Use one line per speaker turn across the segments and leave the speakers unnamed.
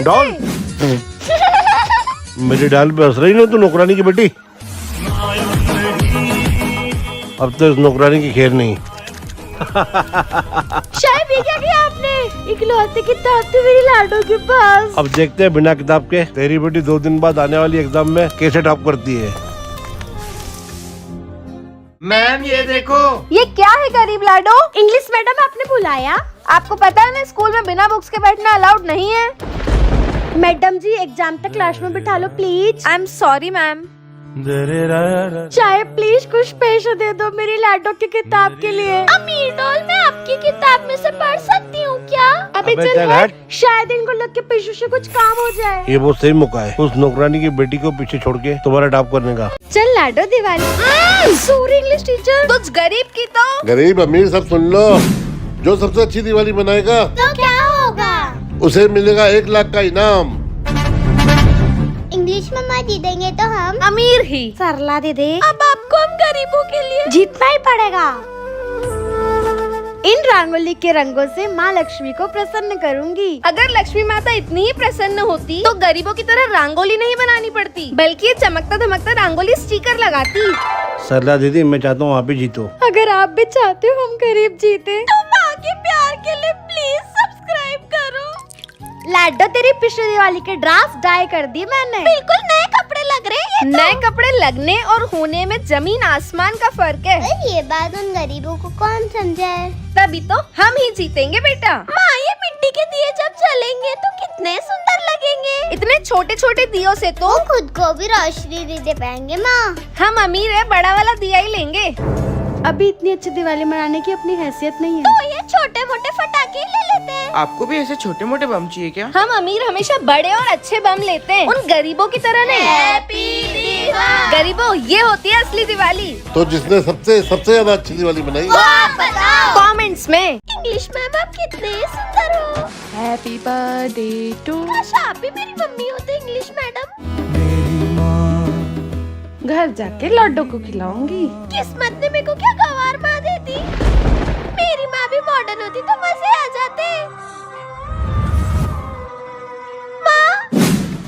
Doll मेरी डाल पे हंस रही ना तू नौकरानी की बेटी। अब तो इस नौकरानी की खैर नहीं।
शायद ये क्या किया आपने? इकलौते किताब थी मेरी लाडो के पास।
अब देखते हैं बिना किताब के तेरी बेटी 2 दिन बाद आने वाली एग्जाम में कैसे टॉप करती है।
मैम ये देखो।
ये क्या है गरीब लाडो? इंग्लिश मैडम आपने बुलाया? आपको पता है ना स्कूल में बिना बुक्स के बैठना अलाउड नहीं है। मैडम जी एग्जाम तक क्लास में बिठा लो please. I am sorry ma'am. चाहे प्लीज कुछ पैसे दे दो मेरी लाडो की किताब के लिए। अमीर डॉल मैं आपकी किताब में से पढ़ सकती हूँ क्या? अभी
अबे
चल
चल
हट।
हट।
शायद इनको लग के पीछे से कुछ काम हो जाए।
ये बहुत सही मौका है उस नौकरानी की बेटी को पीछे छोड़ के तुम्हारा टॉप करने का।
चल लाडो दिवाली। Sorry English teacher. कुछ गरीब की तो
गरीब अमीर सब सुन लो। जो सबसे अच्छी दिवाली मनाएगा
तो क्या होगा?
उसे मिलेगा 1 लाख का इनाम।
इंग्लिश मम्मा जी देंगे तो हम
अमीर ही सरला दे दे। अब आपको हम गरीबों के लिए जीतना ही पड़ेगा। इन रंगोली के रंगों से माँ लक्ष्मी को प्रसन्न करूंगी। अगर लक्ष्मी माता इतनी ही प्रसन्न होती तो गरीबों की तरह रंगोली नहीं बनानी पड़ती, बल्कि ये चमकता धमकता रंगोली स्टिकर लगाती।
सरला दीदी मैं चाहता हूँ आप ही जीतो।
अगर आप भी चाहते हो हम गरीब जीते तो माँ के प्यार के लिए प्लीज सब्सक्राइब करो। लाडो तेरी पिछली दिवाली के ड्रेस डाई कर दी मैंने। बिल्कुल नए कपड़े लग रहे हैं। नए कपड़े लगने और होने में जमीन आसमान का फर्क है।
ये बात उन गरीबों को कौन समझाए?
तभी तो हम ही जीतेंगे बेटा। माँ ये मिट्टी के दिए जब जलेंगे तो कितने सुंदर लगेंगे। इतने छोटे छोटे दियों से तो
वो खुद को भी रोशनी नहीं दे पाएंगे माँ।
हम अमीर है, बड़ा वाला दिया ही लेंगे। अभी इतनी अच्छी दिवाली मनाने की अपनी हैसियत नहीं है तो ये छोटे मोटे फटाके ले लेते हैं।
आपको भी ऐसे छोटे मोटे बम चाहिए क्या?
हम अमीर हमेशा बड़े और अच्छे बम लेते हैं, उन गरीबों की तरह नहीं। हैप्पी दिवाली। गरीबों ये होती है असली दिवाली।
तो जिसने सबसे ज्यादा अच्छी दिवाली मनाई
आप बताओ कमेंट्स में। इंग्लिश मैम आप कितने सुंदर हो।
Happy birthday to.
काश आप भी मेरी मम्मी होते इंग्लिश मैडम।
घर जाके लड्डू को खिलाऊंगी।
किस्मत ने मेरे को क्या गवार माँ दे दी। मेरी माँ भी मॉडर्न होती तो मजे आ जाते। माँ,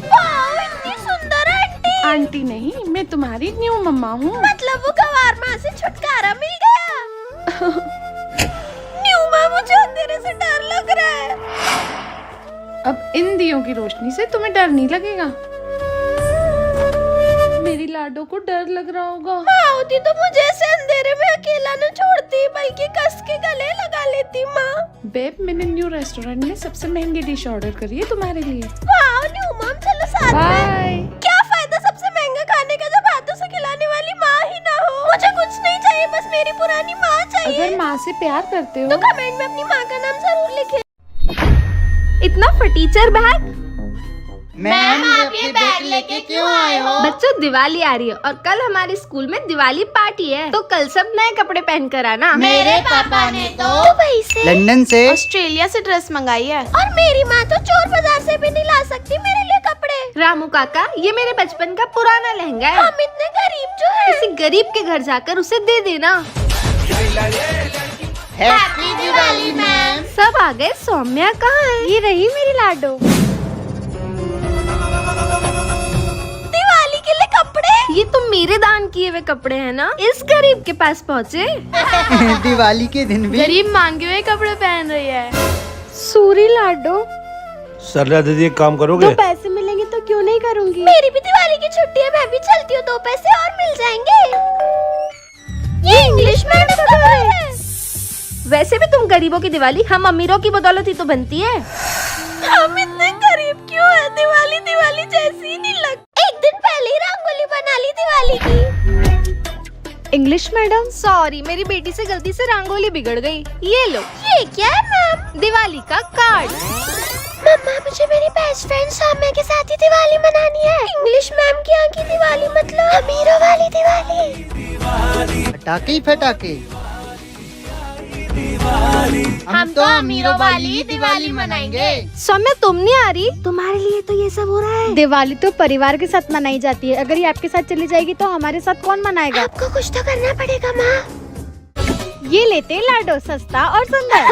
वाओ इतनी सुंदर आंटी।
आंटी नहीं, मैं तुम्हारी न्यू मम्मा हूँ।
मतलब वो गवार माँ से छुटकारा मिल गया। न्यू माँ मुझे अंधेरे से डर लग रहा है।
अब इन दियों की रोशनी से तुम्हें डर नहीं लगेगा। मेरी लाडो को डर लग रहा होगा।
माँ होती तो मुझे ऐसे अंधेरे में अकेला न छोड़ती, बल्कि कस के गले लगा लेती। माँ
बेब मैंने न्यू रेस्टोरेंट में सबसे महंगी डिश ऑर्डर करी है तुम्हारे लिए।
वाओ न्यू मॉम चलो साथ में।
बाय।
क्या फायदा सबसे महंगा खाने का जब हाथों से खिलाने वाली माँ ही ना हो। मुझे कुछ नहीं चाहिए, बस मेरी पुरानी माँ चाहिए।
अगर माँ से प्यार करते
तो
हो
कमेंट में अपनी माँ का नाम जरूर लिखें। इतना फटीचर बैग।
मैम आप ये बैग लेके क्यों आए हो?
बच्चों दिवाली आ रही है और कल हमारे स्कूल में दिवाली पार्टी है, तो कल सब नए कपड़े पहन कर आना।
मेरे पापा ने तो
दुबई से,
लंदन से,
ऑस्ट्रेलिया से ड्रेस मंगाई है।
और मेरी माँ तो चोर बाजार से भी नहीं ला सकती मेरे लिए कपड़े। रामू काका ये मेरे बचपन का पुराना लहंगा है। हम इतने गरीब जो है, किसी गरीब के घर जाकर उसे दे देना।
Happy Diwali ma'am.
सब आ गए, सौम्या कहाँ है? ये रही मेरी लाडो। दिवाली के लिए कपड़े? ये तो मेरे दान किए हुए कपड़े हैं ना, इस गरीब के पास पहुँचे।
दिवाली के दिन भी
गरीब मांगे हुए कपड़े पहन रही है।
सूरी लाडो
सरला दीदी एक काम
दो
करोगे?
पैसे मिलेंगे तो क्यों नहीं करूँगी। मेरी भी दिवाली की छुट्टी है, मैं भी चलती हूँ, 2 पैसे और मिल जाएंगे। ये इंग्लिश मैडम का घर है। वैसे भी तुम गरीबों की दिवाली हम अमीरों की बदौलत ही तो बनती है। हम इतने गरीब क्यों है? दिवाली दिवाली जैसी ही नहीं लगती। एक दिन पहले ही रंगोली बना ली दिवाली की। इंग्लिश मैडम सॉरी, मेरी बेटी से गलती से रंगोली बिगड़ गई। ये लो। ये क्या है मैम? दिवाली का कार्ड। मम्मा मुझे मेरी बेस्ट फ्रेंड सौम्या के साथ ही दिवाली मनानी है। इंग्लिश मैम की यहाँ की दिवाली मतलब अमीरों वाली दिवाली।
फटाके ही फटाके।
हम तो अमीरों वाली दिवाली मनाएंगे।
सौम्या तुम नहीं आ रही? तुम्हारे लिए तो ये सब हो रहा है। दिवाली तो परिवार के साथ मनाई जाती है, अगर ये आपके साथ चली जाएगी तो हमारे साथ कौन मनाएगा? आपको कुछ तो करना पड़ेगा माँ। ये लेते लाडो, सस्ता और सुंदर।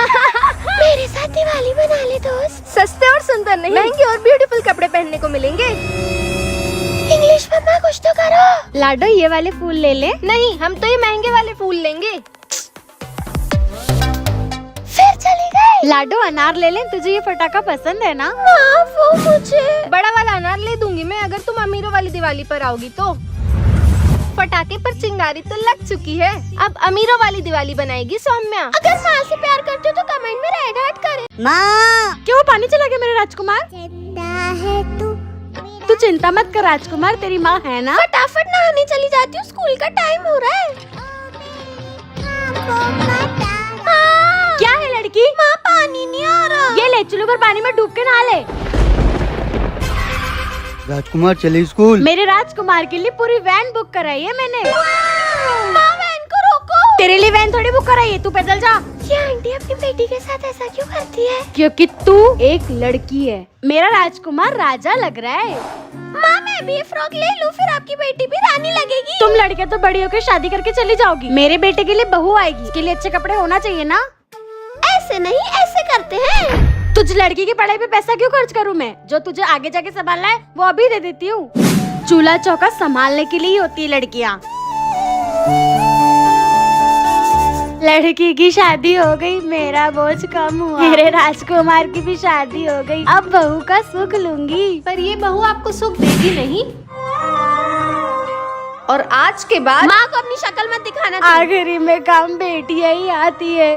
मेरे साथ दिवाली मना ले दोस्त। सस्ते और सुंदर नहीं, महंगे और ब्यूटीफुल कपड़े पहनने को मिलेंगे। इंग्लिश मम्मा कुछ तो करो। लाडो ये वाले फूल ले ले। नहीं, हम तो ये महंगे वाले फूल लेंगे। फिर चली गई। लाडो अनार ले ले, तुझे ये फटाका पसंद है ना? हाँ, वो मुझे। बड़ा वाला अनार ले दूंगी मैं अगर तुम अमीरों वाली दिवाली पर आओगी तो। फटाके पर चिंगारी तो लग चुकी है, अब अमीरों वाली दिवाली बनाएगी सौम्या। अगर माँ से प्यार करते हो तो कमेंट में रेड हार्ट करे।
माँ
क्यों पानी चला गया मेरे राजकुमार? तू चिंता मत कर राजकुमार, तेरी माँ है ना। फटाफट नहाने चली जाती हूँ, स्कूल का टाइम हो रहा है। क्या है लड़की? माँ पानी नहीं आ रहा। ये ले चुल्लू पर पानी में डूब के नहा ले।
राजकुमार चले स्कूल।
मेरे राजकुमार के लिए पूरी वैन बुक कराई है मैंने। माँ वैन को रोको। तेरे लिए वैन थोड़ी बुक कराई है, तू पैदल जा। ये आंटी अपनी बेटी के साथ ऐसा क्यों करती है? क्योंकि तू एक लड़की है। मेरा राजकुमार राजा लग रहा है। माँ मैं भी ये फ्रॉक ले लूँ, फिर आपकी बेटी भी रानी लगेगी। तुम लड़के तो बड़ी होकर शादी करके चली जाओगी। मेरे बेटे के लिए बहू आएगी, इसके लिए अच्छे कपड़े होना चाहिए ना। ऐसे नहीं, ऐसे करते हैं। तुझ लड़की की पढ़ाई पे पैसा क्यों खर्च करूँ मैं? जो तुझे आगे जाके संभालना है वो अभी दे देती हूँ। चूल्हा चौका संभालने के लिए ही होती है लड़कियाँ। लड़की की शादी हो गई, मेरा बोझ कम हुआ। मेरे राजकुमार की भी शादी हो गई, अब बहू का सुख लूंगी। पर ये बहू आपको सुख देगी नहीं। और आज के बाद माँ को अपनी शक्ल मत दिखाना। आखिरी में काम बेटियां ही आती है।